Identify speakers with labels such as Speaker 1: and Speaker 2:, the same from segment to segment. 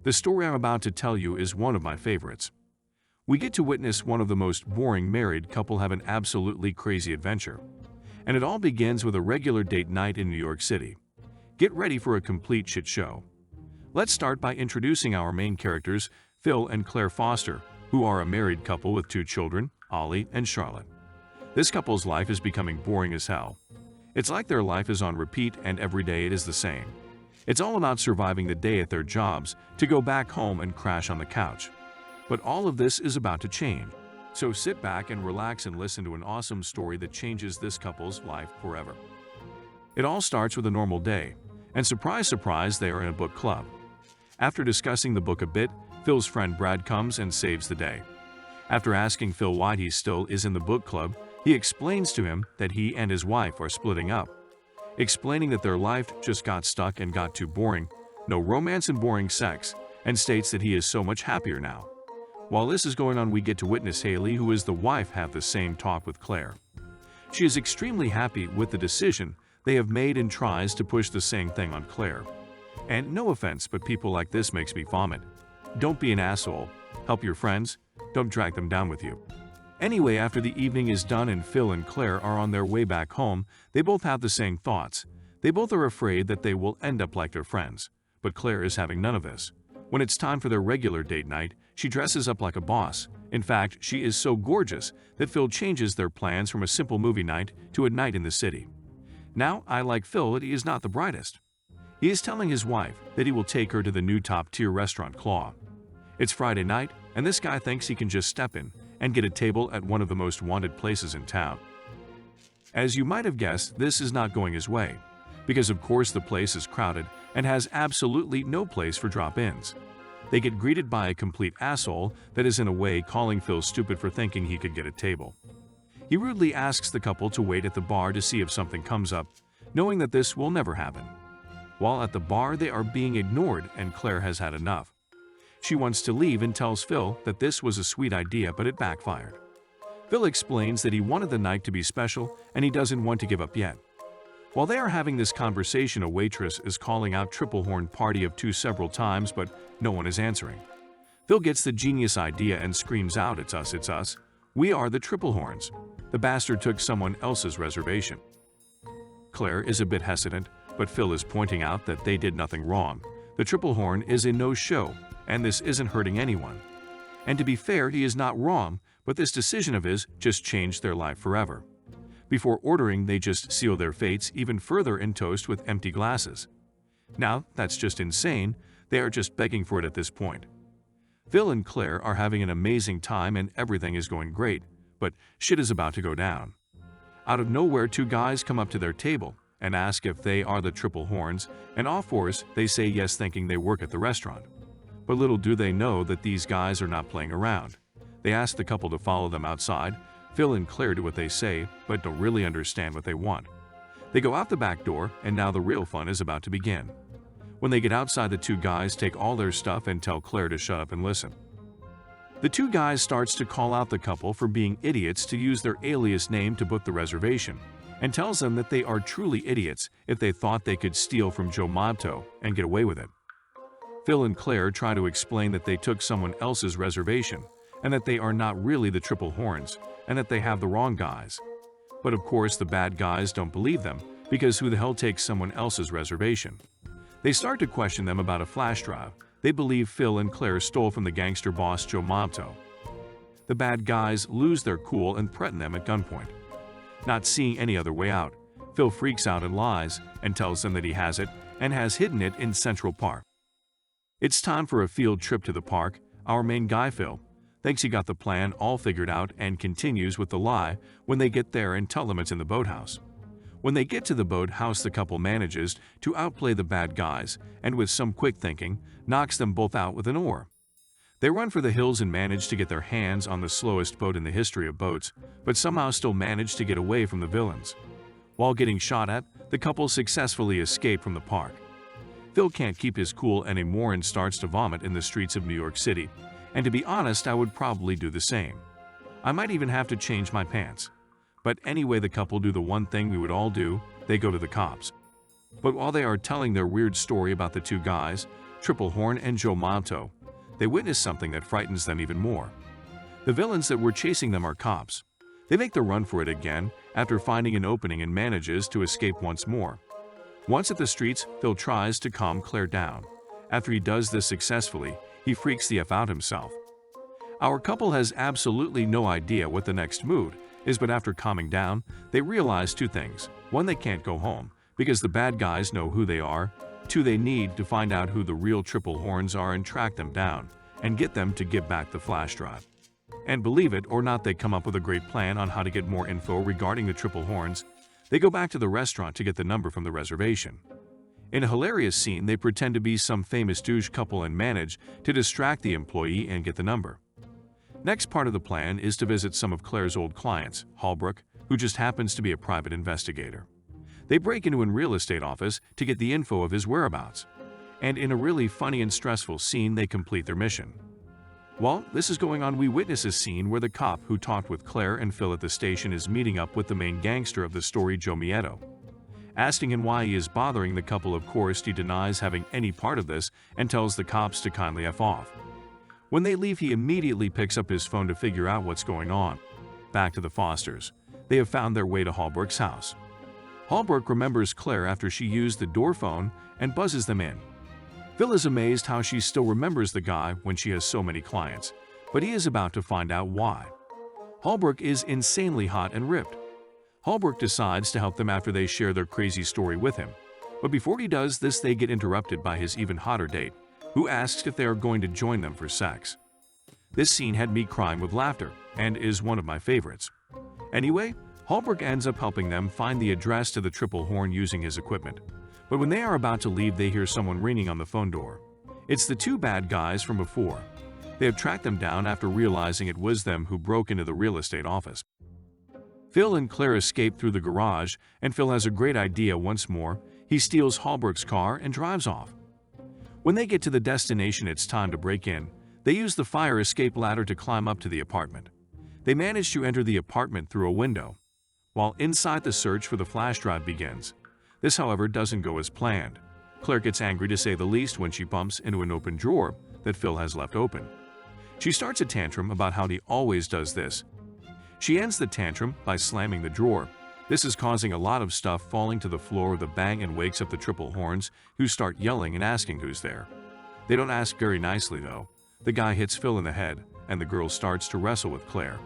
Speaker 1: The story I'm about to tell you is one of my favorites. We get to witness one of the most boring married couple have an absolutely crazy adventure. And it all begins with a regular date night in New York City. Get ready for a complete shit show. Let's start by introducing our main characters, Phil and Claire Foster, who are a married couple with 2 children, Ollie and Charlotte. This couple's life is becoming boring as hell. It's like their life is on repeat and every day it is the same. It's all about surviving the day at their jobs to go back home and crash on the couch. But all of this is about to change. So sit back and relax and listen to an awesome story that changes this couple's life forever. It all starts with a normal day, and surprise, surprise, they are in a book club. After discussing the book a bit, Phil's friend Brad comes and saves the day. After asking Phil why he still is in the book club, he explains to him that he and his wife are splitting up, explaining that their life just got stuck and got too boring, no romance and boring sex, and states that he is so much happier now. While this is going on, we get to witness Haley, who is the wife, have the same talk with Claire. She is extremely happy with the decision they have made and tries to push the same thing on Claire. And no offense, but people like this makes me vomit. Don't be an asshole. Help your friends. Don't drag them down with you. Anyway, after the evening is done and Phil and Claire are on their way back home, they both have the same thoughts. They both are afraid that they will end up like their friends. But Claire is having none of this. When it's time for their regular date night, she dresses up like a boss. In fact, she is so gorgeous that Phil changes their plans from a simple movie night to a night in the city. Now, I like Phil that he is not the brightest. He is telling his wife that he will take her to the new top-tier restaurant Claw. It's Friday night, and this guy thinks he can just step in and get a table at one of the most wanted places in town. As you might have guessed, this is not going his way, because of course the place is crowded and has absolutely no place for drop-ins. They get greeted by a complete asshole that is in a way calling Phil stupid for thinking he could get a table. He rudely asks the couple to wait at the bar to see if something comes up, knowing that this will never happen. While at the bar, they are being ignored and Claire has had enough. She wants to leave and tells Phil that this was a sweet idea but it backfired. Phil explains that he wanted the night to be special and he doesn't want to give up yet. While they are having this conversation, a waitress is calling out triple horn party of 2 several times, but no one is answering. Phil gets the genius idea and screams out, it's us. We are the triple horns. The bastard took someone else's reservation. Claire is a bit hesitant, but Phil is pointing out that they did nothing wrong. The triple horn is a no-show, and this isn't hurting anyone. And to be fair, he is not wrong, but this decision of his just changed their life forever. Before ordering, they just seal their fates even further and toast with empty glasses. Now, that's just insane. They are just begging for it at this point. Phil and Claire are having an amazing time and everything is going great, but shit is about to go down. Out of nowhere, 2 guys come up to their table and ask if they are the triple horns, and all fours they say yes, thinking they work at the restaurant. But little do they know that these guys are not playing around. They ask the couple to follow them outside. Phil and Claire do what they say, but don't really understand what they want. They go out the back door, and now the real fun is about to begin. When they get outside, the 2 guys take all their stuff and tell Claire to shut up and listen. The 2 guys starts to call out the couple for being idiots to use their alias name to book the reservation, and tells them that they are truly idiots if they thought they could steal from Joe Mobto and get away with it. Phil and Claire try to explain that they took someone else's reservation, and that they are not really the triple horns, and that they have the wrong guys. But of course the bad guys don't believe them, because who the hell takes someone else's reservation? They start to question them about a flash drive they believe Phil and Claire stole from the gangster boss Joe Mobto. The bad guys lose their cool and threaten them at gunpoint. Not seeing any other way out, Phil freaks out and lies, and tells them that he has it, and has hidden it in Central Park. It's time for a field trip to the park. Our main guy, Phil, thinks he got the plan all figured out and continues with the lie when they get there and tell them it's in the boathouse. When they get to the boathouse, the couple manages to outplay the bad guys and with some quick thinking, knocks them both out with an oar. They run for the hills and manage to get their hands on the slowest boat in the history of boats, but somehow still manage to get away from the villains. While getting shot at, the couple successfully escape from the park. Phil can't keep his cool anymore and starts to vomit in the streets of New York City, and to be honest, I would probably do the same. I might even have to change my pants. But anyway, the couple do the one thing we would all do, they go to the cops. But while they are telling their weird story about the 2 guys, Triple Horn and Joe Malto, they witness something that frightens them even more. The villains that were chasing them are cops. They make the run for it again after finding an opening and manages to escape once more. Once at the streets, Phil tries to calm Claire down. After he does this successfully, he freaks the F out himself. Our couple has absolutely no idea what the next move is, but after calming down, they realize two things. One, they can't go home because the bad guys know who they are. Two, they need to find out who the real Triple Horns are and track them down and get them to give back the flash drive. And believe it or not, they come up with a great plan on how to get more info regarding the Triple Horns. They go back to the restaurant to get the number from the reservation. In a hilarious scene, they pretend to be some famous douche couple and manage to distract the employee and get the number. Next part of the plan is to visit some of Claire's old clients, Holbrook, who just happens to be a private investigator. They break into a real estate office to get the info of his whereabouts. And in a really funny and stressful scene, they complete their mission. While this is going on, we witness a scene where the cop who talked with Claire and Phil at the station is meeting up with the main gangster of the story, Joe Mieto. Asking him why he is bothering the couple, of course, he denies having any part of this and tells the cops to kindly F off. When they leave, he immediately picks up his phone to figure out what's going on. Back to the Fosters. They have found their way to Holbrook's house. Holbrook remembers Claire after she used the door phone and buzzes them in. Phil is amazed how she still remembers the guy when she has so many clients, but he is about to find out why. Holbrook is insanely hot and ripped. Holbrook decides to help them after they share their crazy story with him. But before he does this, they get interrupted by his even hotter date, who asks if they are going to join them for sex. This scene had me crying with laughter and is one of my favorites. Anyway, Holbrook ends up helping them find the address to the Triple Horn using his equipment. But when they are about to leave, they hear someone ringing on the phone door. It's the two bad guys from before. They have tracked them down after realizing it was them who broke into the real estate office. Phil and Claire escape through the garage, and Phil has a great idea once more. He steals Holbrook's car and drives off. When they get to the destination, it's time to break in. They use the fire escape ladder to climb up to the apartment. They manage to enter the apartment through a window. While inside, the search for the flash drive begins. This, however, doesn't go as planned. Claire gets angry to say the least when she bumps into an open drawer that Phil has left open. She starts a tantrum about how he always does this. She ends the tantrum by slamming the drawer. This is causing a lot of stuff falling to the floor with a bang and wakes up the Triple Horns, who start yelling and asking who's there. They don't ask very nicely, though. The guy hits Phil in the head, and the girl starts to wrestle with Claire.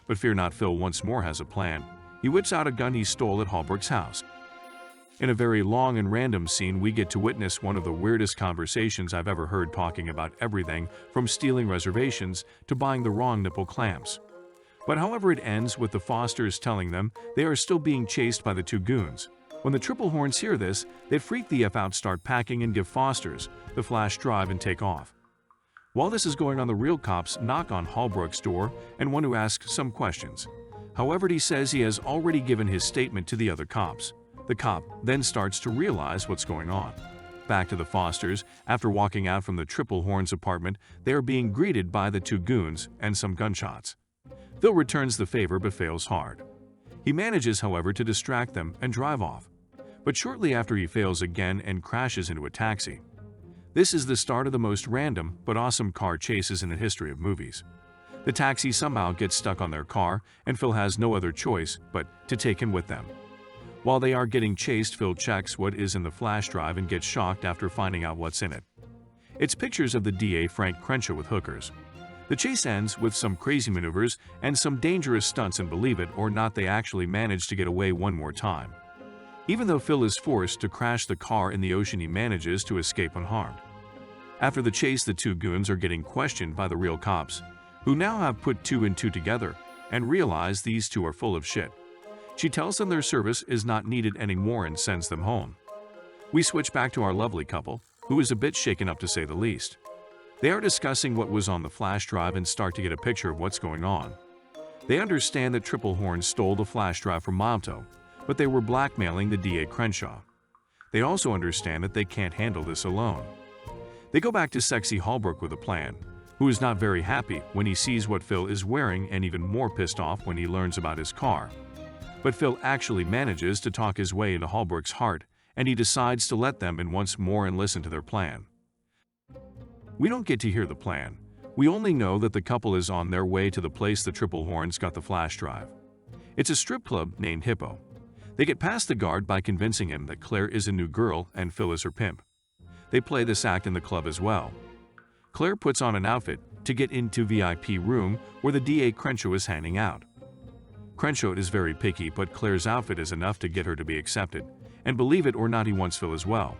Speaker 1: But fear not, Phil once more has a plan. He whips out a gun he stole at Holbrook's house. In a very long and random scene, we get to witness one of the weirdest conversations I've ever heard, talking about everything from stealing reservations to buying the wrong nipple clamps. But however, it ends with the Fosters telling them they are still being chased by the two goons. When the Triple Horns hear this, they freak the F out, start packing, and give Fosters the flash drive and take off. While this is going on, the real cops knock on Holbrook's door and want to ask some questions. However, he says he has already given his statement to the other cops. The cop then starts to realize what's going on. Back to the Fosters. After walking out from the Triple Horns apartment, they are being greeted by the two goons and some gunshots. Phil returns the favor but fails hard. He manages, however, to distract them and drive off. But shortly after, he fails again and crashes into a taxi. This is the start of the most random but awesome car chases in the history of movies. The taxi somehow gets stuck on their car, and Phil has no other choice but to take him with them. While they are getting chased, Phil checks what is in the flash drive and gets shocked after finding out what's in it. It's pictures of the DA Frank Crenshaw with hookers. The chase ends with some crazy maneuvers and some dangerous stunts, and believe it or not, they actually manage to get away one more time. Even though Phil is forced to crash the car in the ocean, he manages to escape unharmed. After the chase, the two goons are getting questioned by the real cops, who now have put two and two together and realize these two are full of shit. She tells them their service is not needed anymore and sends them home. We switch back to our lovely couple, who is a bit shaken up to say the least. They are discussing what was on the flash drive and start to get a picture of what's going on. They understand that Triple Horn stole the flash drive from Malto, but they were blackmailing the DA Crenshaw. They also understand that they can't handle this alone. They go back to sexy Holbrook with a plan, who is not very happy when he sees what Phil is wearing and even more pissed off when he learns about his car. But Phil actually manages to talk his way into Holbrook's heart, and he decides to let them in once more and listen to their plan. We don't get to hear the plan. We only know that the couple is on their way to the place the triple horns got the flash drive. It's a strip club named Hippo. They get past the guard by convincing him that Claire is a new girl and Phil is her pimp. They play this act in the club as well. Claire puts on an outfit to get into VIP room where the DA Crenshaw is hanging out. Crenshaw is very picky, but Claire's outfit is enough to get her to be accepted, and believe it or not, he wants Phil as well.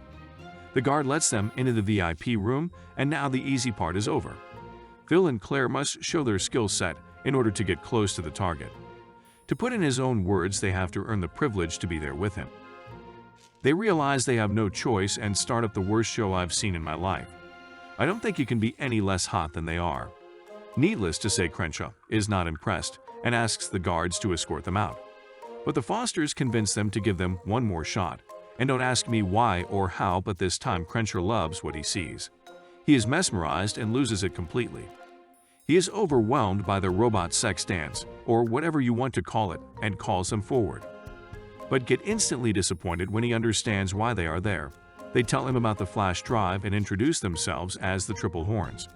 Speaker 1: The guard lets them into the VIP room, and now the easy part is over. Phil and Claire must show their skill set in order to get close to the target. To put in his own words, they have to earn the privilege to be there with him. They realize they have no choice and start up the worst show I've seen in my life. I don't think you can be any less hot than they are. Needless to say, Crenshaw is not impressed and asks the guards to escort them out. But the Fosters convince them to give them one more shot. And don't ask me why or how, but this time Crenshaw loves what he sees. He is mesmerized and loses it completely. He is overwhelmed by their robot sex dance, or whatever you want to call it, and calls them forward. But get instantly disappointed when he understands why they are there. They tell him about the flash drive and introduce themselves as the Triple Horns.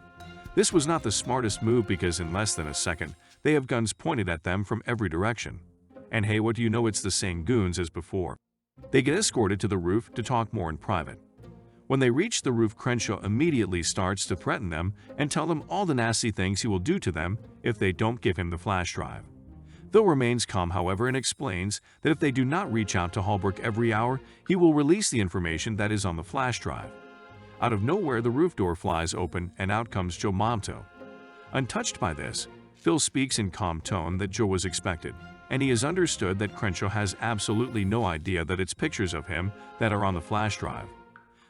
Speaker 1: This was not the smartest move because in less than a second, they have guns pointed at them from every direction. And hey, what do you know, it's the same goons as before. They get escorted to the roof to talk more in private. When they reach the roof, Crenshaw immediately starts to threaten them and tell them all the nasty things he will do to them if they don't give him the flash drive. Phil remains calm, however, and explains that if they do not reach out to Holbrook every hour, he will release the information that is on the flash drive. Out of nowhere, the roof door flies open and out comes Joe Momto. Untouched by this, Phil speaks in calm tone that Joe was expected, and he has understood that Crenshaw has absolutely no idea that it's pictures of him that are on the flash drive.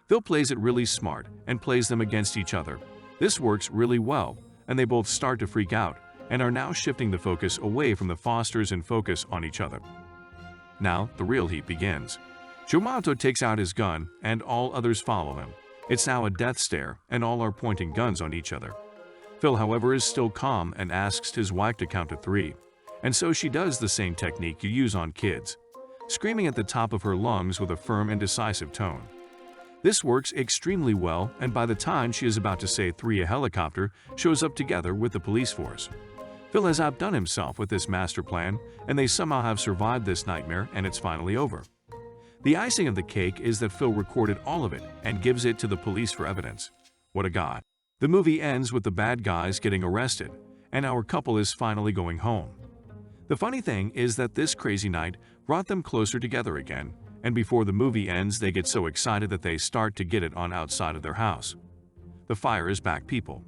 Speaker 1: Phil plays it really smart and plays them against each other. This works really well, and they both start to freak out and are now shifting the focus away from the Fosters and focus on each other. Now, the real heat begins. Joe Momto takes out his gun, and all others follow him. It's now a death stare, and all are pointing guns on each other. Phil, however, is still calm and asks his wife to count to 3. And so she does the same technique you use on kids, screaming at the top of her lungs with a firm and decisive tone. This works extremely well, and by the time she is about to say 3, a helicopter shows up together with the police force. Phil has outdone himself with this master plan, and they somehow have survived this nightmare, and it's finally over. The icing of the cake is that Phil recorded all of it and gives it to the police for evidence. What a god. The movie ends with the bad guys getting arrested, and our couple is finally going home. The funny thing is that this crazy night brought them closer together again, and before the movie ends, they get so excited that they start to get it on outside of their house. The fire is back, people.